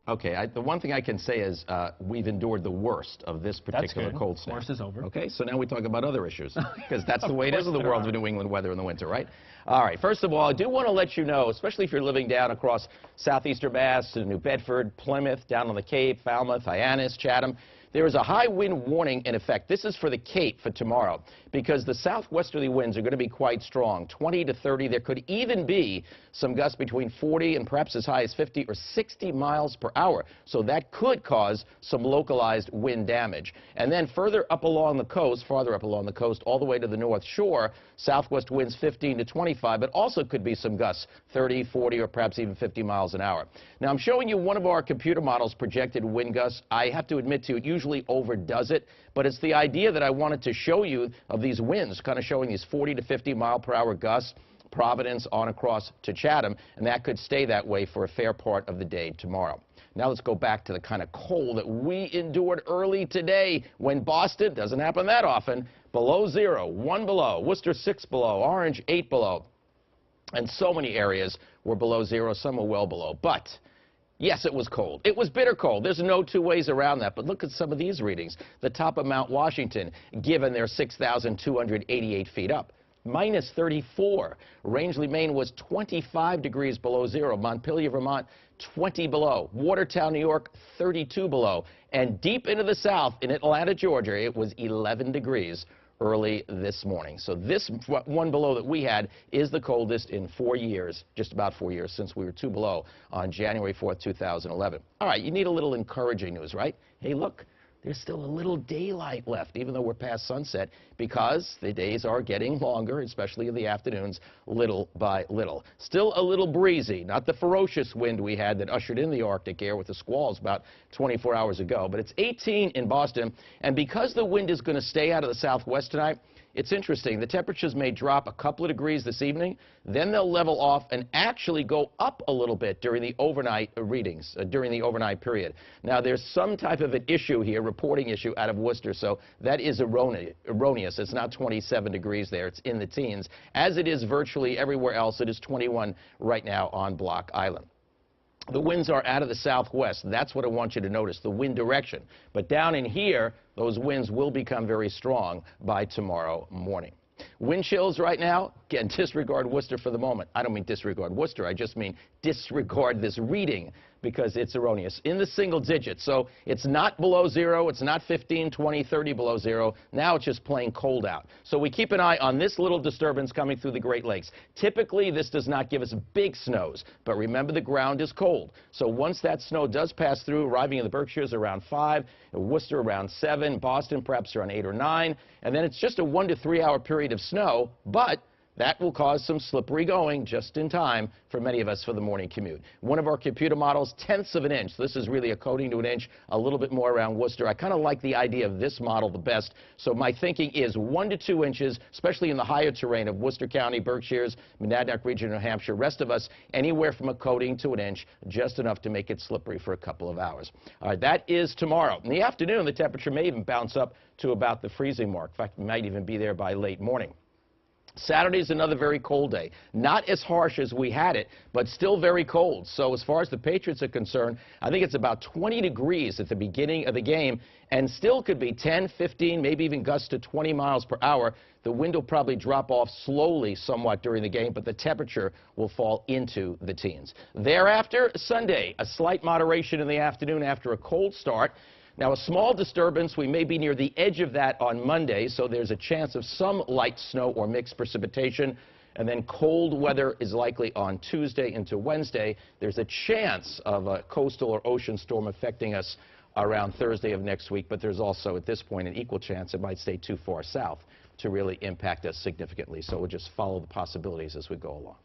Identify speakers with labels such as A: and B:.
A: Okay, the one thing I can say is we've endured the worst of this particular cold snap.
B: Worst is over.
A: Okay, so now we talk about other issues, because that's the way it is in the world of New England weather in the winter, right? All right, first of all, I do want to let you know, especially if you're living down across southeastern Mass, New Bedford, Plymouth, down on the Cape, Falmouth, Hyannis, Chatham, there is a high wind warning in effect. This is for the Cape for tomorrow, because the southwesterly winds are going to be quite strong, 20 to 30. There could even be some gusts between 40 and perhaps as high as 50 or 60 miles per hour. So that could cause some localized wind damage. And then further up along the coast, farther up along the coast, all the way to the North Shore, southwest winds 15 to 25, but also could be some gusts 30, 40, or perhaps even 50 miles an hour. Now, I'm showing you one of our computer models projected wind gusts. I have to admit to it, usually overdoes it, but it's the idea that I wanted to show you of these winds, kind of showing these 40 to 50 mile per hour gusts, Providence on across to Chatham, and that could stay that way for a fair part of the day tomorrow. Now let's go back to the kind of cold that we endured early today when Boston, doesn't happen that often, below 0, 1 below, Worcester 6 below, Orange 8 below, and so many areas were below 0, some were well below. But yes, it was cold. It was bitter cold. There's no two ways around that. But look at some of these readings. The top of Mount Washington, given they're 6,288 feet up, minus 34. Rangeley, Maine was 25 degrees below 0. Montpelier, Vermont, 20 below. Watertown, New York, 32 below. And deep into the south, in Atlanta, Georgia, it was 11 degrees early this morning. So this 1 below that we had is the coldest in 4 years, just about 4 years, since we were 2 below on January 4th, 2011. All right, you need a little encouraging news, right? Hey, look, there's still a little daylight left, even though we're past sunset, because the days are getting longer, especially in the afternoons, little by little. Still a little breezy, not the ferocious wind we had that ushered in the Arctic air with the squalls about 24 hours ago, but it's 18 in Boston, and because the wind is going to stay out of the southwest tonight, it's interesting. The temperatures may drop a couple of degrees this evening, then they'll level off and actually go up a little bit during the overnight readings, during the overnight period. Now, there's some type of an issue here, reporting issue out of Worcester, so that is erroneous. It's not 27 degrees there. It's in the teens. As it is virtually everywhere else, it is 21 right now on Block Island. The winds are out of the southwest. That's what I want you to notice, the wind direction. But down in here, those winds will become very strong by tomorrow morning. Wind chills right now, again, disregard Worcester for the moment. I don't mean disregard Worcester, I just mean disregard this reading because it's erroneous. In the single digits, so it's not below 0, it's not 15, 20, 30 below 0. Now it's just plain cold out. So we keep an eye on this little disturbance coming through the Great Lakes. Typically, this does not give us big snows, but remember the ground is cold. So once that snow does pass through, arriving in the Berkshires around 5, Worcester around 7, Boston perhaps around 8 or 9, and then it's just a 1 to 3 hour period of snow, but that will cause some slippery going just in time for many of us for the morning commute. One of our computer models, 1/10 of an inch. This is really a coating to an inch, a little bit more around Worcester. I kind of like the idea of this model the best. So my thinking is 1 to 2 inches, especially in the higher terrain of Worcester County, Berkshires, Monadnock region, New Hampshire. Rest of us, anywhere from a coating to an inch, just enough to make it slippery for a couple of hours. All right, that is tomorrow. In the afternoon, the temperature may even bounce up to about the freezing mark. In fact, it might even be there by late morning. Saturday is another very cold day. Not as harsh as we had it, but still very cold. So as far as the Patriots are concerned, I think it's about 20 degrees at the beginning of the game, and still could be 10, 15, maybe even gusts to 20 miles per hour. The wind will probably drop off slowly somewhat during the game, but the temperature will fall into the teens. Thereafter, Sunday, a slight moderation in the afternoon after a cold start. Now, a small disturbance, we may be near the edge of that on Monday, so there's a chance of some light snow or mixed precipitation. And then cold weather is likely on Tuesday into Wednesday. There's a chance of a coastal or ocean storm affecting us around Thursday of next week, but there's also, at this point, an equal chance it might stay too far south to really impact us significantly. So we'll just follow the possibilities as we go along.